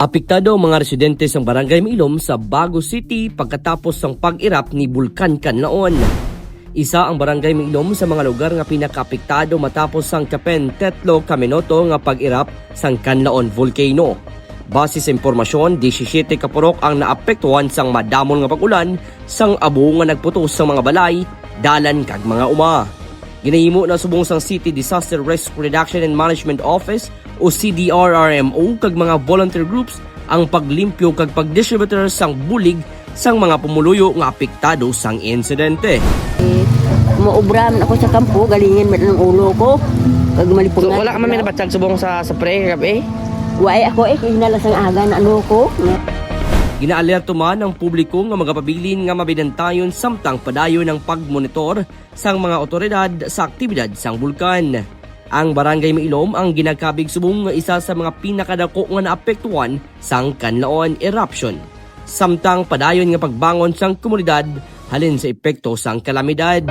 Apektado ang mga residente sa Barangay Mailom sa Bago City pagkatapos ng pag-irap ni Bulkan Kanlaon. Isa ang Barangay Mailom sa mga lugar nga pinakaapektado matapos ang Capen Tetlo Kaminoto nga pag-irap sang Kanlaon Volcano. Base sa impormasyon, 17 kapurok ang naapektuhan sang madamol nga pag-ulan sang abo nga nagputos sa mga balay, dalan kag mga uma. Ginahimo na subong sang City Disaster Risk Reduction and Management Office o CDRRMO kag mga volunteer groups ang paglimpyo kag pagdistributor sang bulig sang mga pumuluyo nga apektado sang insidente. Maubram ako sa kampo, galingin man ang ulo ko. Kag malipungan. So, wala ka man may nabatsag subong sa pre kagabi? Waay ako hinalas ang aga na ano ko. Ginaalerto man ang publiko nga magapabilin nga mabidantayon samtang padayon ng pagmonitor sang mga otoridad sa aktibidad sang bulkan. Ang Barangay Mailom ang ginagkabig subong nga isa sa mga pinakadako nga naapektuhan sang Kanlaon eruption. Samtang padayon nga pagbangon sang komunidad halin sa epekto sang kalamidad.